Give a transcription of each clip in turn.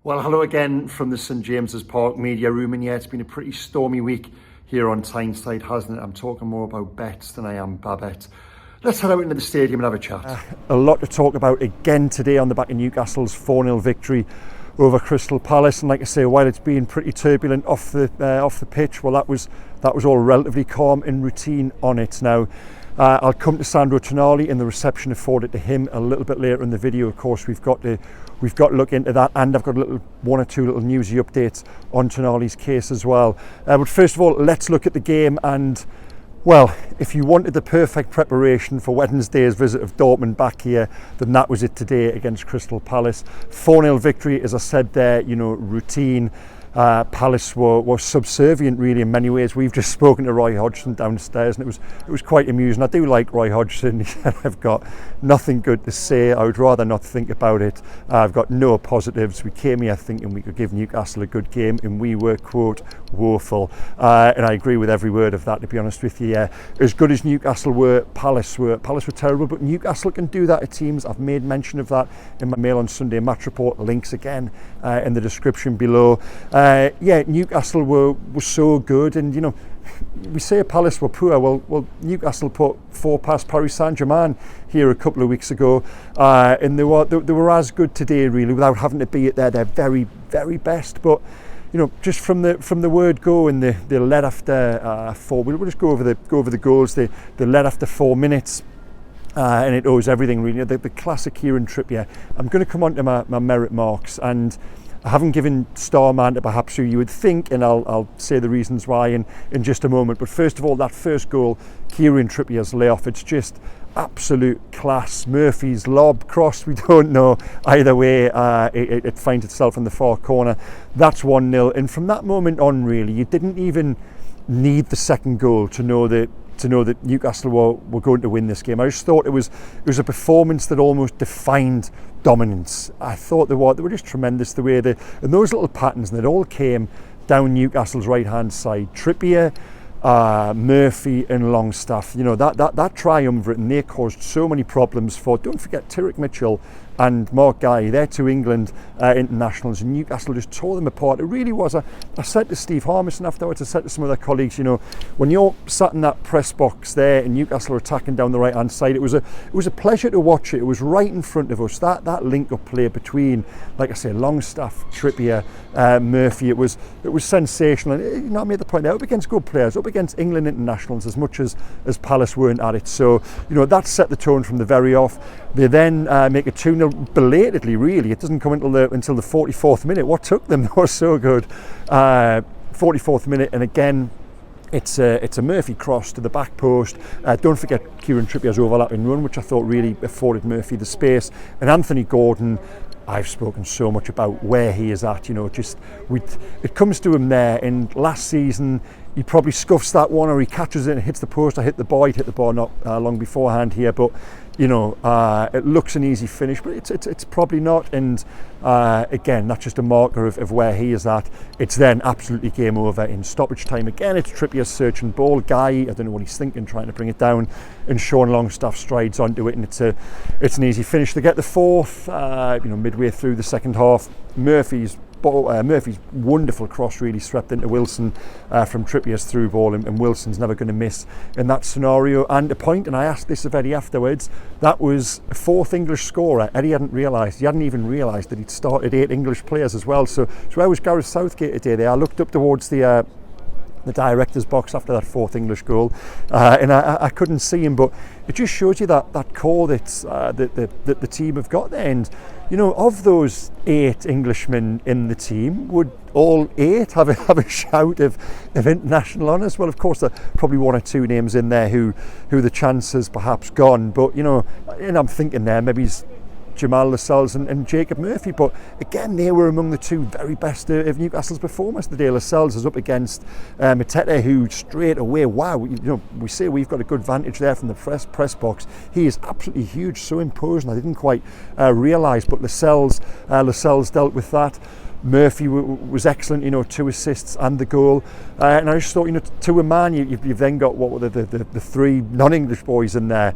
Well, hello again from the St James's Park media room, and yeah, it's been a pretty stormy week here on Tyneside, hasn't it? I'm talking more about bets than I am Babette. Let's head out into the stadium and have a chat. A lot to talk about again today on the back of Newcastle's 4-0 victory over Crystal Palace, and like I say, while it's been pretty turbulent off the pitch, well, that was all relatively calm and routine on it now. I'll come to Sandro Tonali and the reception afforded to him a little bit later in the video. Of course, we've got to look into that, and I've got one or two little newsy updates on Tonali's case as well. But first of all, let's look at the game. And well, if you wanted the perfect preparation for Wednesday's visit of Dortmund back here, then that was it today against Crystal Palace. 4-0 victory, as I said there, routine. Palace were subservient really in many ways. We've just spoken to Roy Hodgson downstairs, and it was quite amusing. I do like Roy Hodgson. He said, I've got nothing good to say. I would rather not think about it. I've got no positives. We came here thinking we could give Newcastle a good game, and we were, quote, woeful. And I agree with every word of that, to be honest with you. Yeah. As good as Newcastle were, Palace were terrible, but Newcastle can do that at teams. I've made mention of that in my Mail on Sunday match report. Links again in the description below. Newcastle were so good, and we say Palace were poor. Well, Newcastle put 4 past Paris Saint-Germain here a couple of weeks ago, and they were as good today, really, without having to be at their very, very best. But just from the word go, and they led after 4. We'll just go over the goals. They led after 4 minutes. And it owes everything, really. The classic Kieran Trippier. I'm going to come on to my merit marks, and I haven't given Starman to perhaps who you would think, and I'll say the reasons why in just a moment. But first of all, that first goal, Kieran Trippier's layoff, it's just absolute class. Murphy's lob, cross, we don't know. Either way, it finds itself in the far corner. That's 1-0. And from that moment on, really, you didn't even need the second goal to know that Newcastle were going to win this game. I just thought it was a performance that almost defined dominance. I thought they were just tremendous, the way and those little patterns, and it all came down Newcastle's right hand side. Trippier, Murphy and Longstaff, that triumvirate, and they caused so many problems for, don't forget, Tyrek Mitchell and Mark Guy. They're 2 England internationals, and Newcastle just tore them apart. It really was. I said to Steve Harmison afterwards, I said to some of their colleagues, when you're sat in that press box there and Newcastle are attacking down the right hand side, it was a pleasure to watch it. It was right in front of us, that link up play between, like I say, Longstaff, Trippier, Murphy. It was sensational. And I made the point, they're up against good players, up against England internationals, as much as Palace weren't at it. So that set the tone from the very off. They then make it 2-0 belatedly, really. It doesn't come until the 44th minute. What took them? They were so good. 44th minute, and again, it's a Murphy cross to the back post. Don't forget Kieran Trippier's overlapping run, which I thought really afforded Murphy the space. And Anthony Gordon, I've spoken so much about where he is at. It comes to him there. And last season, he probably scuffs that one, or he catches it and hits the post. I hit the bar not long beforehand here, but it looks an easy finish, but it's probably not. And again, that's just a marker of where he is at. It's then absolutely game over in stoppage time. Again, it's Trippier's search and ball. Guy, I don't know what he's thinking, trying to bring it down, and Sean Longstaff strides onto it, and it's an easy finish. They get the fourth, midway through the second half. Murphy's wonderful cross really swept into Wilson from Trippier's through ball, and Wilson's never going to miss in that scenario. And a point, and I asked this of Eddie afterwards, that was a 4th English scorer. Eddie hadn't even realised that he'd started 8 English players as well. So where was Gareth Southgate today? I looked up towards the director's box after that 4th English goal, and I couldn't see him, but it just shows you that core that the team have got there. And of those 8 Englishmen in the team, would all 8 have a shout of international honours? Well, of course, there are probably 1 or 2 names in there who the chance has perhaps gone, but and I'm thinking there maybe Jamal Lascelles and Jacob Murphy, but again, they were among the 2 very best of Newcastle's performers today. Lascelles is up against Matete, who straight away, we say we've got a good vantage there from the press box. He is absolutely huge, so imposing. I didn't quite realise, but Lascelles dealt with that. Murphy was excellent, 2 assists and the goal. And I just thought, to a man, you've then got what were the 3 non-English boys in there.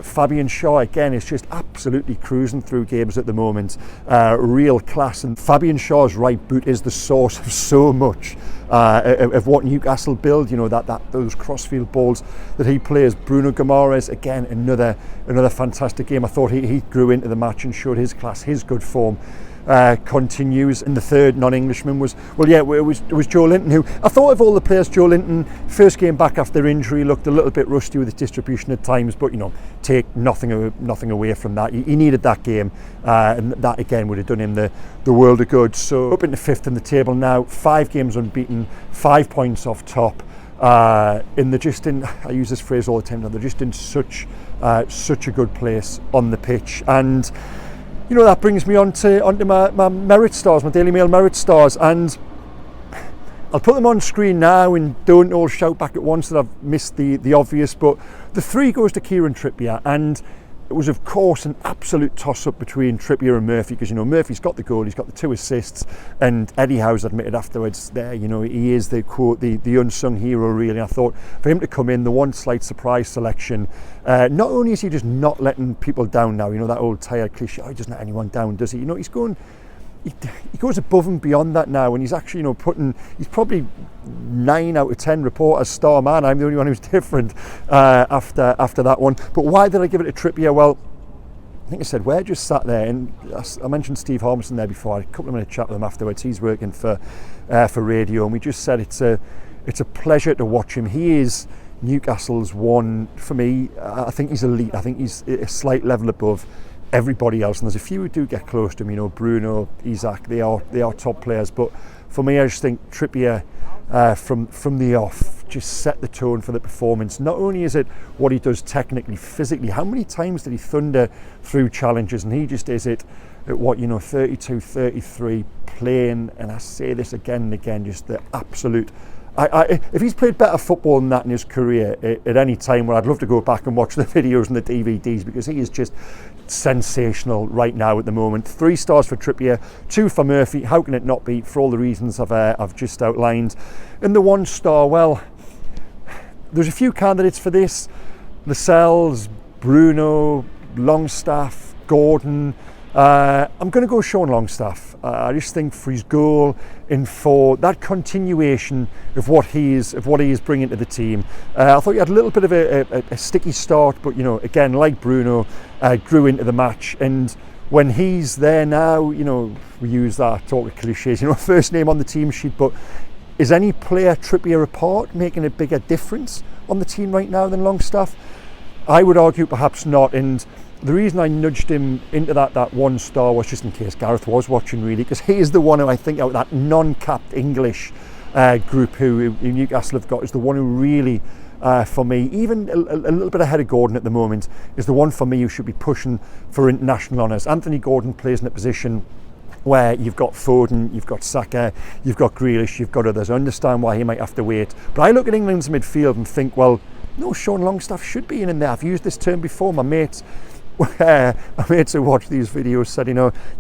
Fabian Schär, again, is just absolutely cruising through games at the moment. Real class. And Fabian Schär's right boot is the source of so much of what Newcastle build, those crossfield balls that he plays. Bruno Guimaraes, again, another fantastic game. I thought he grew into the match and showed his class, his good form. Continues, and the third non-Englishman was Joe Linton, who I thought of all the players, Joe Linton, first game back after injury, looked a little bit rusty with his distribution at times, but take nothing away from that. He needed that game, and that again would have done him the world of good. So up into 5th in the table now, 5 games unbeaten, 5 points off top. I use this phrase all the time now, they're just in such a good place on the pitch. And that brings me onto my merit stars, my Daily Mail merit stars, and I'll put them on screen now and don't all shout back at once that I've missed the obvious, but the 3 goes to Kieran Trippier, and it was of course an absolute toss-up between Trippier and Murphy, because Murphy's got the goal, he's got the 2 assists, and Eddie Howe's admitted afterwards there, he is the unsung hero really. I thought for him to come in, the one slight surprise selection, not only is he just not letting people down now, that old tired cliche, he doesn't let anyone down, does he? He goes above and beyond that now, and he's actually he's probably 9 out of 10 reporters star man. I'm the only one who's different after that one. But why did I give it to Trippier? Well, I think I said Ware just sat there, and I mentioned Steve Harmison there before. I had a couple of minutes chat with him afterwards. He's working for radio, and we just said it's a pleasure to watch him. He is Newcastle's one, for me. I think he's elite. I think he's a slight level above everybody else, and there's a few who do get close to him, Bruno, Isaac, they are top players, but for me I just think Trippier from the off just set the tone for the performance. Not only is it what he does technically, physically, how many times did he thunder through challenges, and he just is it at 32, 33, playing, and I say this again and again, just the absolute if he's played better football than that in his career at any time, where I'd love to go back and watch the videos and the DVDs, because he is just sensational right now at the moment. 3 stars for Trippier, 2 for Murphy. How can it not be, for all the reasons I've just outlined? And the 1 star, well, there's a few candidates for this. Lascelles, Bruno, Longstaff, Gordon. I'm going to go Sean Longstaff. I just think for his goal and for that continuation of what he is bringing to the team. I thought he had a little bit of a sticky start, but again, like Bruno, grew into the match. And when he's there now, we use that talk of cliches, first name on the team sheet, but is any player Trippier apart making a bigger difference on the team right now than Longstaff? I would argue perhaps not. And the reason I nudged him into that 1 star was just in case Gareth was watching, really, because he is the one who I think out of that non-capped English group who Newcastle have got is the one who really, for me, even a little bit ahead of Gordon at the moment, is the one for me who should be pushing for international honours. Anthony Gordon plays in a position where you've got Foden, you've got Saka, you've got Grealish, you've got others. I understand why he might have to wait. But I look at England's midfield and think, well, no, Sean Longstaff should be in there. I've used this term before. My mates who watch these videos said,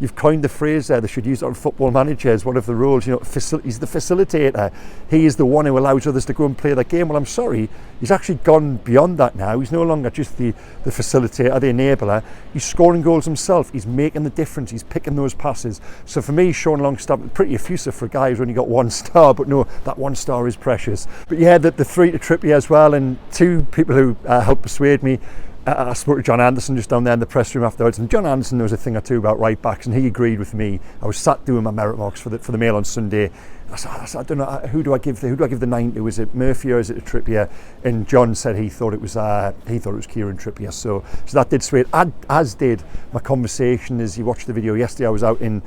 you've coined the phrase there, they should use it on Football Manager as one of the roles, he's the facilitator. He is the one who allows others to go and play their game. Well, I'm sorry, he's actually gone beyond that now. He's no longer just the facilitator, the enabler. He's scoring goals himself. He's making the difference. He's picking those passes. So for me, Sean Longstaff, pretty effusive for a guy who's only got 1 star, but no, that 1 star is precious. But yeah, the 3 to Trippier as well, and 2 people who helped persuade me. I spoke to John Anderson just down there in the press room afterwards, and John Anderson knows a thing or two about right backs, and he agreed with me. I was sat doing my merit marks for the Mail on Sunday. I said, I don't know, who do I give the 9 to? Is it Murphy or is it Trippier? And John said he thought it was Kieran Trippier. So that did sway it, as did my conversation. As you watched the video yesterday, I was out in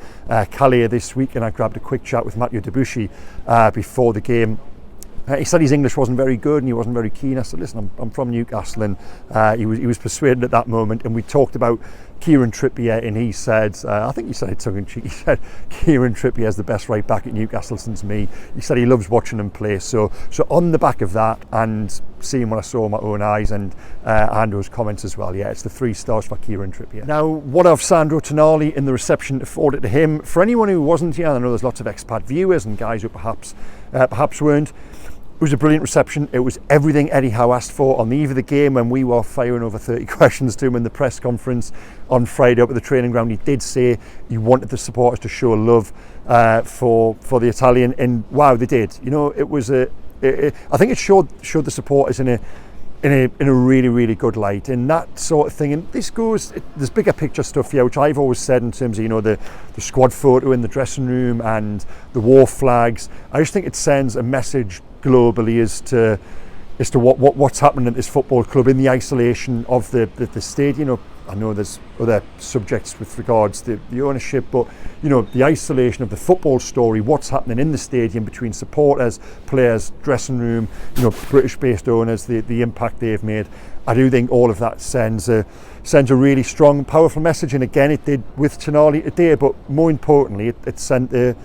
Calais this week, and I grabbed a quick chat with Mathieu Debuchy before the game. He said his English wasn't very good and he wasn't very keen. I said, listen, I'm from Newcastle, and he was persuaded at that moment. And we talked about Kieran Trippier, and he said, I think he said it tongue in cheek, he said Kieran Trippier is the best right back at Newcastle since me. He said he loves watching him play. So on the back of that, and seeing what I saw with my own eyes, and Andrew's comments as well, yeah, it's the 3 stars for Kieran Trippier. Now, what of Sandro Tonali in the reception afforded to him? For anyone who wasn't here, I know there's lots of expat viewers and guys who perhaps weren't. It was a brilliant reception. It was everything Eddie Howe asked for on the eve of the game, when we were firing over 30 questions to him in the press conference on Friday up at the training ground. He did say he wanted the supporters to show love for the Italian, and wow, they did. You know, it was I think it showed the supporters in a really, really good light, and that sort of thing. And this goes, there's bigger picture stuff here, which I've always said in terms of, you know, the squad photo in the dressing room and the war flags. I just think it sends a message globally as to what's happening at this football club in the isolation of the stadium. You know, I know there's other subjects with regards to the ownership, but you know, the isolation of the football story, what's happening in the stadium between supporters, players, dressing room, you know, British-based owners, the impact they've made. I do think all of that sends a really strong, powerful message, and again, it did with Tonali today. But more importantly, it sent an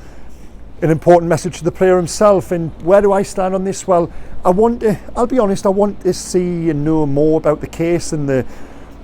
important message to the player himself. And where do I stand on this? Well, I'll be honest, I want to see and know more about the case and the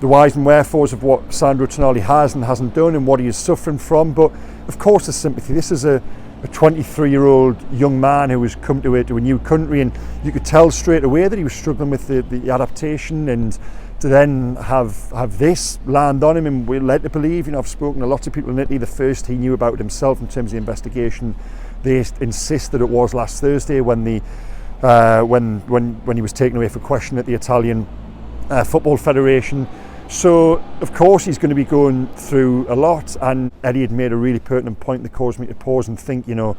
whys and wherefores of what Sandro Tonali has and hasn't done and what he is suffering from. But of course there's sympathy. This is a 23-year-old young man who has come to a new country, and you could tell straight away that he was struggling with the adaptation, and to then have this land on him, and we're led to believe, you know, I've spoken to lots of people in Italy, the first he knew about it himself in terms of the investigation, they insist that it was last Thursday when he was taken away for question at the Italian Football Federation. So of course he's going to be going through a lot, and Eddie had made a really pertinent point that caused me to pause and think, you know,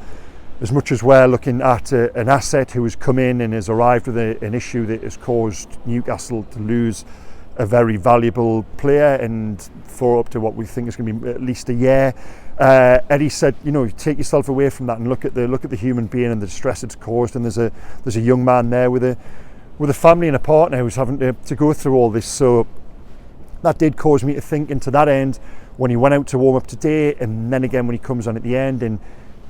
as much as we're looking at an asset who has come in and has arrived with an issue that has caused Newcastle to lose a very valuable player, and for up to what we think is going to be at least a year, Eddie said, you know, take yourself away from that and look at the human being and the distress it's caused. And there's a young man there with a family and a partner who's having to go through all this. So that did cause me to think into that end when he went out to warm up today, and then again when he comes on at the end. And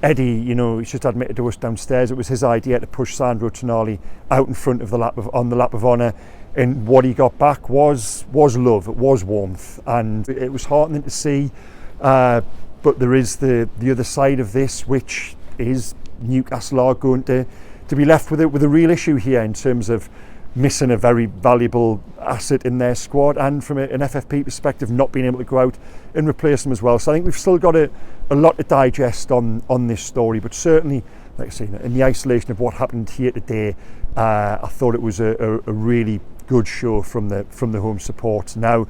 Eddie, you know, he's just admitted to us downstairs it was his idea to push Sandro Tonali out in front of on the lap of honour, and what he got back was love, it was warmth, and it was heartening to see. But there is the other side of this, which is Newcastle are going to be left with a real issue here in terms of missing a very valuable asset in their squad, and from an FFP perspective not being able to go out and replace them as well. So I think we've still got a lot to digest on this story, but certainly, like I say, in the isolation of what happened here today, I thought it was a really good show from the home support. Now,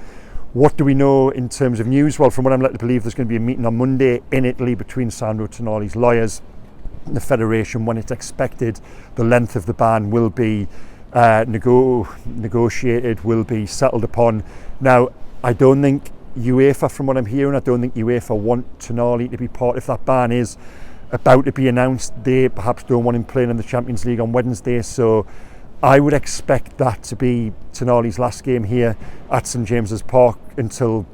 what do we know in terms of news? Well, from what I'm led to believe, there's going to be a meeting on Monday in Italy between Sandro Tonali's lawyers and the Federation, when it's expected the length of the ban will be negotiated, will be settled upon. Now, I don't think UEFA, from what I'm hearing, I don't think UEFA want Tonali to be part. If that ban is about to be announced, they perhaps don't want him playing in the Champions League on Wednesday. So I would expect that to be Tonali's last game here at St James's Park until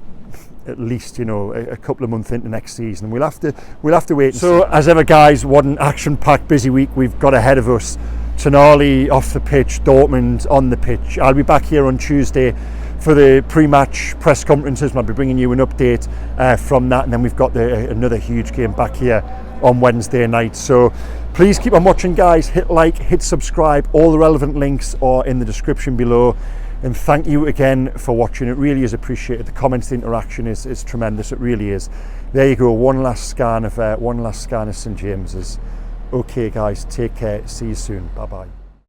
at least, you know, a couple of months into next season. We'll have to wait. So as ever, guys, what an action-packed busy week we've got ahead of us. Tonali off the pitch, Dortmund on the pitch. I'll be back here on Tuesday for the pre-match press conferences, and I'll be bringing you an update from that, and then we've got another huge game back here on Wednesday night. So please keep on watching, guys. Hit like, hit subscribe. All the relevant links are in the description below, and thank you again for watching. It really is appreciated. The comments, the interaction is tremendous. It really is. There you go, one last scan of St James's. Okay, guys, take care. See you soon. Bye bye.